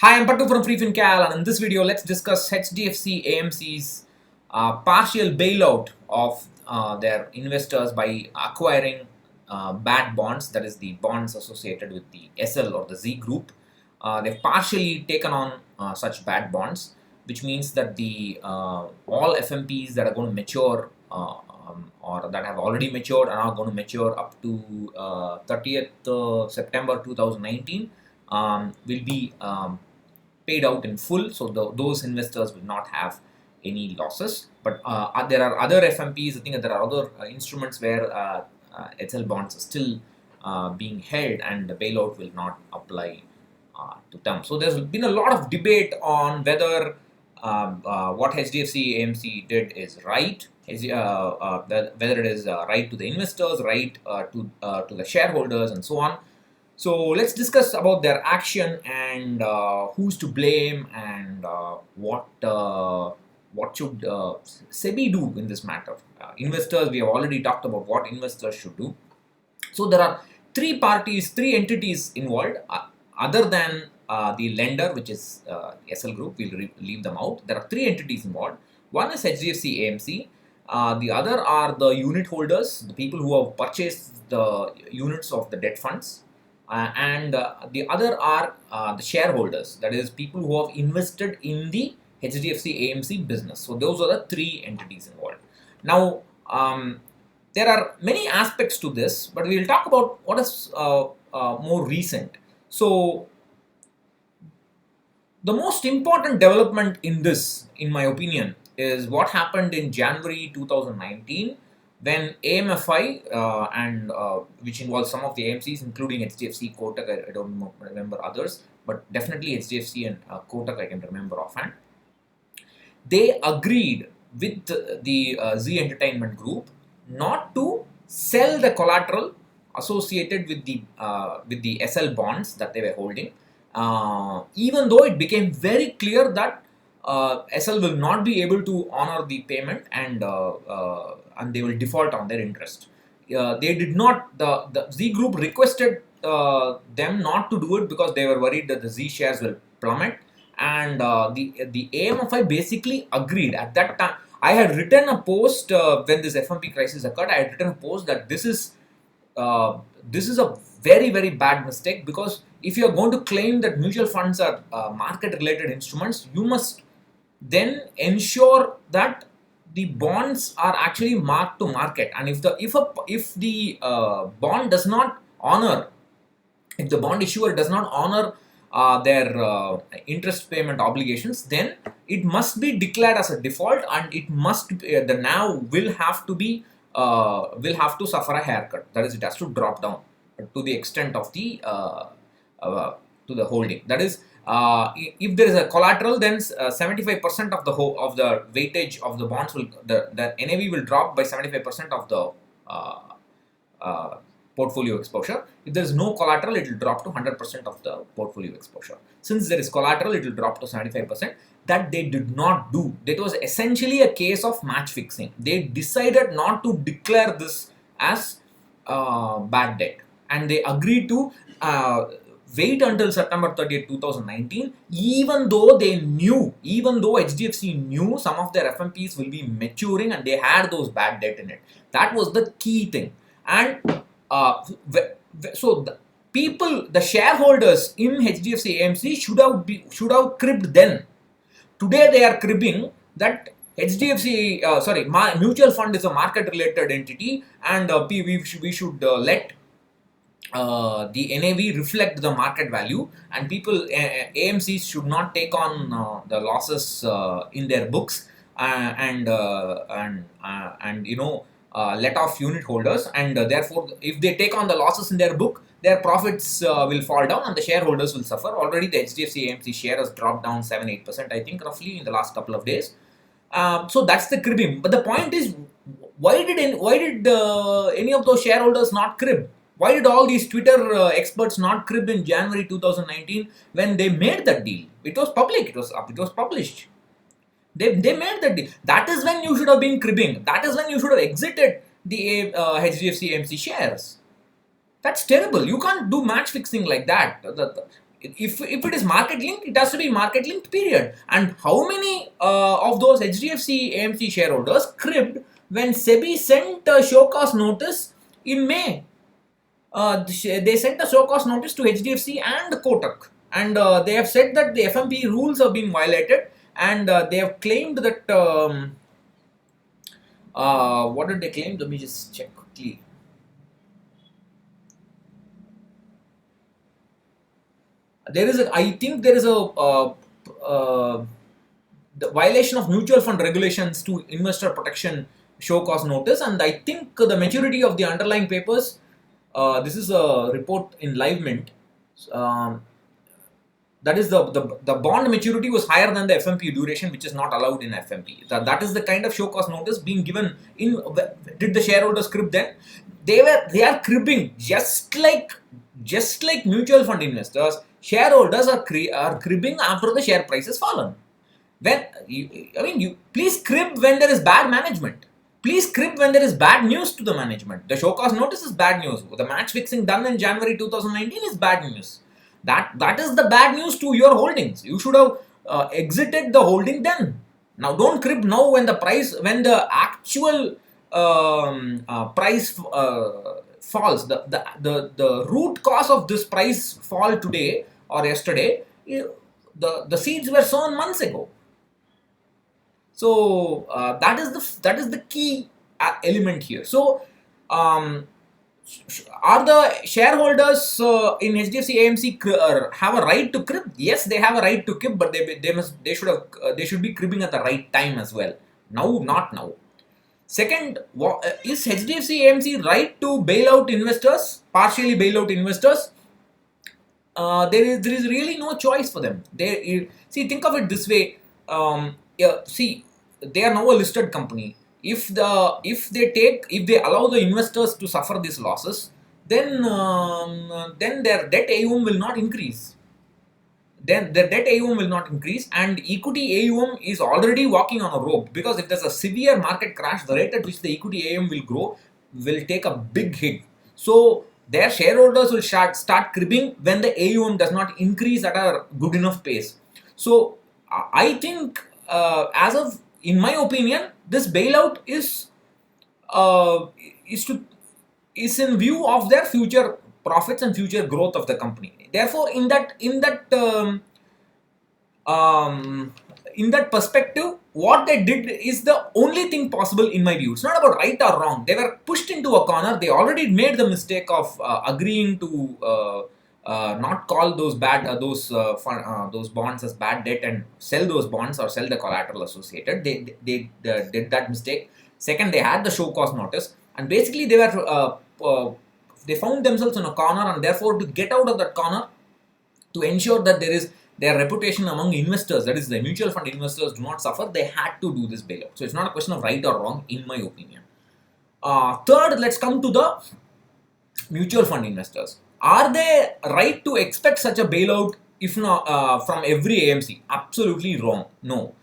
Hi, I'm Pattu from FreeFinCal, and in this video, let's discuss HDFC AMC's partial bailout of their investors by acquiring bad bonds, that is, the bonds associated with the SL or the Z group. They've partially taken on such bad bonds, which means that the all FMPs that are going to mature or that have already matured and are going to mature up to 30th September 2019 will be paid out in full, so those investors will not have any losses. But there are other FMPs. I think there are other instruments where HL bonds are still being held, and the bailout will not apply to them. So there's been a lot of debate on whether what HDFC AMC did is right, whether it is right to the investors, right to the shareholders, and so on. So let's discuss about their action and who's to blame and what should SEBI do in this matter. Investors, we have already talked about what investors should do. So there are three entities involved other than the lender, which is SL Group. We'll leave them out. There are three entities involved. One is HDFC AMC. The other are the unit holders, the people who have purchased the units of the debt funds. And the other are the shareholders, that is, people who have invested in the HDFC AMC business. So those are the three entities involved. Now, there are many aspects to this, but we will talk about what is more recent. So, the most important development in this, in my opinion, is what happened in January 2019 when AMFI and which involves some of the AMCs, including HDFC, Kotak, I don't remember others, but definitely HDFC and Kotak I can remember offhand. They agreed with the Z Entertainment Group not to sell the collateral associated with the SL bonds that they were holding, even though it became very clear that SL will not be able to honor the payment and they will default on their interest. They did not. The Z Group requested them not to do it because they were worried that the Z shares will plummet, and the AMFI basically agreed. At that time, I had written a post when this FMP crisis occurred. I had written a post that this is a very, very bad mistake, because if you are going to claim that mutual funds are market related instruments, you must then ensure that the bonds are actually marked to market. And if the bond does not honor, if the bond issuer does not honor their interest payment obligations, then it must be declared as a default, and it must the NAV will have to suffer a haircut. That is, it has to drop down to the extent of the to the holding. That is, if there is a collateral, then 75% of the weightage of the bonds will the NAV will drop by 75% of the portfolio exposure. If there is no collateral, it will drop to 100% of the portfolio exposure. Since there is collateral, it will drop to 75%. That they did not do. That was essentially a case of match fixing. They decided not to declare this as bad debt, and they agreed to wait until September 30th, 2019, even though HDFC knew some of their FMPs will be maturing and they had those bad debt in it. That was the key thing. And so the shareholders in HDFC AMC should have cribbed then. Today they are cribbing that mutual fund is a market related entity, and we should let the NAV reflect the market value, and AMCs should not take on the losses in their books and let off unit holders, and therefore if they take on the losses in their book, their profits will fall down and the shareholders will suffer. Already the HDFC AMC share has dropped down 7-8%, I think, roughly in the last couple of days. So that's the cribbing. But the point is, why did any of those shareholders not crib? Why did all these Twitter experts not crib in January 2019 when they made that deal? It was public. It was published. They made that deal. That is when you should have been cribbing. That is when you should have exited the HDFC AMC shares. That's terrible. You can't do match fixing like that. if it is market linked, it has to be market linked, period. And how many of those HDFC AMC shareholders cribbed when SEBI sent a show cause notice in May? They sent a show cause notice to HDFC and Kotak, and they have said that the FMP rules have been violated, and they have claimed that what did they claim? Let me just check quickly. I think there is the violation of mutual fund regulations to investor protection show cause notice, and I think the maturity of the underlying papers. This is a report in Live Mint. That is the bond maturity was higher than the FMP duration, which is not allowed in FMP. That is the kind of show cause notice being given in. Did the shareholders crib then? They are cribbing just like mutual fund investors. Shareholders are cribbing after the share price has fallen. You please crib when there is bad management. Please crib when there is bad news to the management. The show cause notice is bad news. The match fixing done in January 2019 is bad news. That is the bad news to your holdings. You should have exited the holding then. Now don't crib now when the actual price falls. The root cause of this price fall today or yesterday, the seeds were sown months ago. So that is the key element here. So are the shareholders in HDFC AMC have a right to crib? Yes, they have a right to crib, but they should be cribbing at the right time as well. Now, not now. Second, is HDFC AMC right to bail out investors, partially bail out investors? There is really no choice for them. Think of it this way. They are now a listed company. If they allow the investors to suffer these losses, then their debt AUM will not increase. And equity AUM is already walking on a rope, because if there's a severe market crash, the rate at which the equity AUM will grow will take a big hit. So their shareholders will start cribbing when the AUM does not increase at a good enough pace. So I think, in my opinion, this bailout is in view of their future profits and future growth of the company. Therefore, in that perspective, what they did is the only thing possible in my view. It's not about right or wrong. They were pushed into a corner. They already made the mistake of agreeing to not call those bonds as bad debt and sell those bonds or sell the collateral associated. They did that mistake. Second, they had the show cause notice, and basically they found themselves in a corner, and therefore to get out of that corner, to ensure that their reputation among investors, that is the mutual fund investors, do not suffer, they had to do this bailout. So it's not a question of right or wrong, in my opinion. Third, let's come to the mutual fund investors. Are they right to expect such a bailout if not from every AMC? Absolutely wrong. No,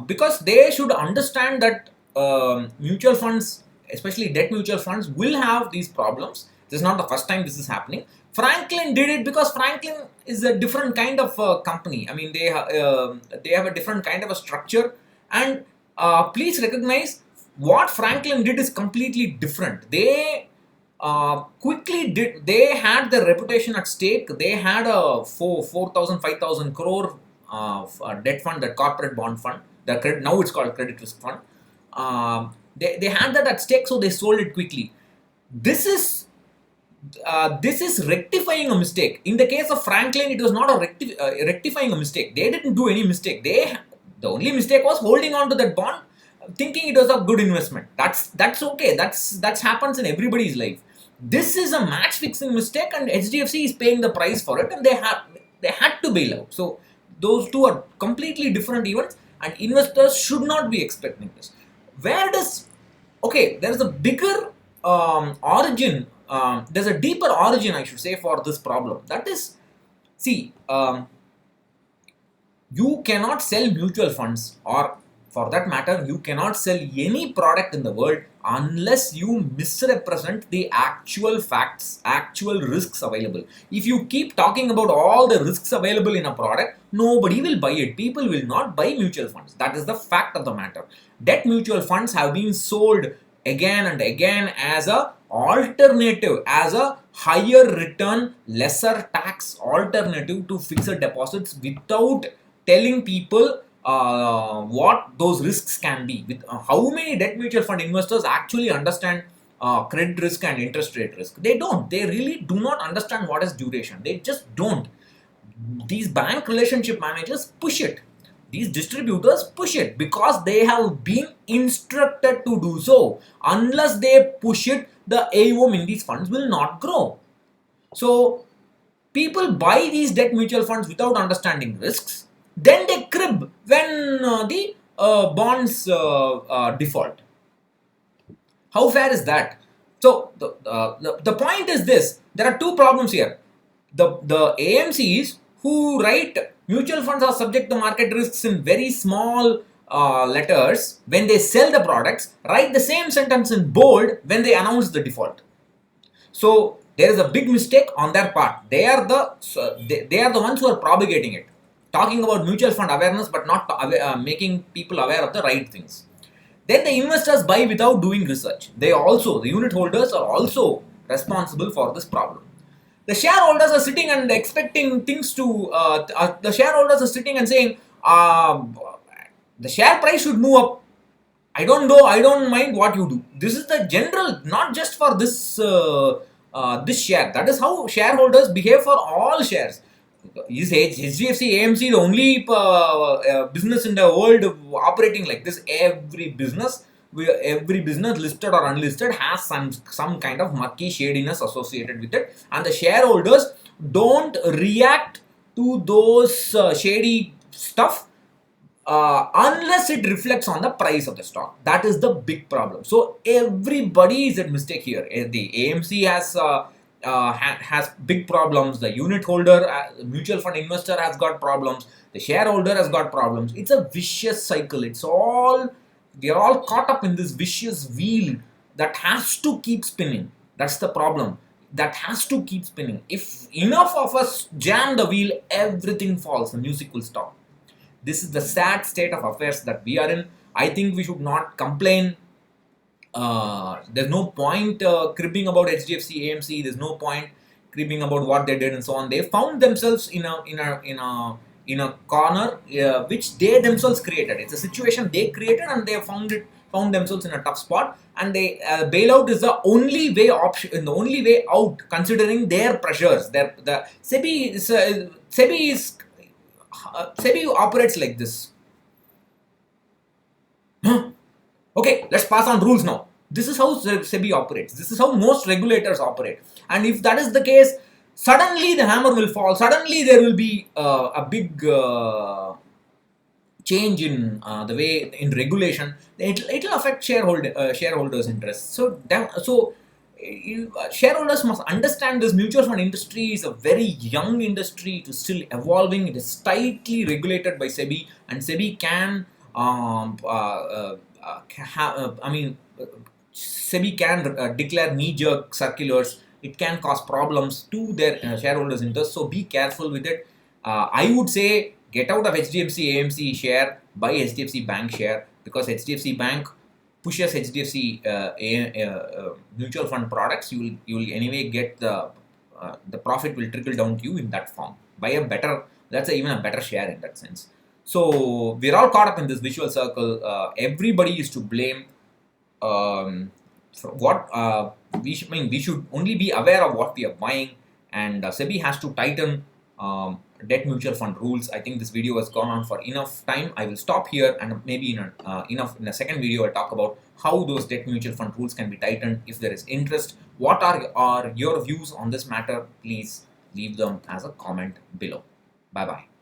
because they should understand that mutual funds, especially debt mutual funds, will have these problems. This is not the first time this is happening. Franklin did it because Franklin is a different kind of company. I mean, they have a different kind of a structure, and please recognize what Franklin did is completely different. They they had their reputation at stake. They had a 5,000 crore debt fund, that corporate bond fund, now it's called credit risk fund. They had that at stake, so they sold it quickly. This is rectifying a mistake. In the case of Franklin, it was not rectifying a mistake. They didn't do any mistake. The only mistake was holding on to that bond, thinking it was a good investment. That's okay. That happens in everybody's life. This is a match fixing mistake, and HDFC is paying the price for it, and they had to bail out. So those two are completely different events, and investors should not be expecting this. There's a bigger origin. There's a deeper origin, I should say, for this problem. That is, you cannot sell mutual funds, or For that matter, you cannot sell any product in the world unless you misrepresent the actual facts, actual risks available. If you keep talking about all the risks available in a product, nobody will buy it. People will not buy mutual funds. That is the fact of the matter. Debt mutual funds have been sold again and again as a alternative, as a higher return, lesser tax alternative to fixed deposits, without telling people what those risks can be. With how many debt mutual fund investors actually understand credit risk and interest rate risk? They don't. They really do not understand what is duration. They just don't. These bank relationship managers push it. These distributors push it because they have been instructed to do so. Unless they push it, the AUM in these funds will not grow. So people buy these debt mutual funds without understanding risks. Then they crib when the bonds default. How fair is that? So the point is this: there are two problems here. The AMCs who write mutual funds are subject to market risks in very small letters when they sell the products, write the same sentence in bold when they announce the default. So there is a big mistake on their part. They are the ones who are propagating it, talking about mutual fund awareness but not making people aware of the right things. Then the investors buy without doing research. The unit holders are also responsible for this problem. The shareholders are sitting and expecting things to, the shareholders are sitting and saying, the share price should move up. I don't know, I don't mind what you do. This is the general, not just for this this share. That is how shareholders behave for all shares. Is HDFC AMC the only business in the world operating like this? Every business, listed or unlisted, has some kind of murky shadiness associated with it, and the shareholders don't react to those shady stuff unless it reflects on the price of the stock. That is the big problem. So everybody is at mistake here. The AMC has big problems. The unit holder, mutual fund investor, has got problems. The shareholder has got problems. It's a vicious cycle. We are all caught up in this vicious wheel that has to keep spinning. That's the problem. That has to keep spinning. If enough of us jam the wheel, everything falls. The music will stop. This is the sad state of affairs that we are in. I think we should not complain. There's no point cribbing about HDFC AMC. There's no point cribbing about what they did and so on. They found themselves in a corner which they themselves created. It's a situation they created, and they found themselves in a tough spot. And bailout is the only way option, the only way out, considering their pressures. The SEBI operates like this. Okay, let's pass on rules now. This is how SEBI operates. This is how most regulators operate. And if that is the case, suddenly the hammer will fall. Suddenly there will be a big change in the way in regulation. It will affect shareholders' interests. So shareholders must understand this mutual fund industry is a very young industry. It is still evolving. It is tightly regulated by SEBI, and SEBI can SEBI can declare knee-jerk circulars. It can cause problems to their shareholders' interests. So be careful with it. I would say get out of HDFC AMC share, buy HDFC Bank share, because HDFC Bank pushes HDFC mutual fund products. You will anyway get the profit will trickle down to you in that form. Buy a better, even a better share in that sense. So we're all caught up in this visual circle. Everybody is to blame. We should only be aware of what we are buying, and SEBI has to tighten debt mutual fund rules. I think this video has gone on for enough time. I will stop here, and maybe in a second video I'll talk about how those debt mutual fund rules can be tightened if there is interest. What are your views on this matter? Please leave them as a comment below. Bye bye.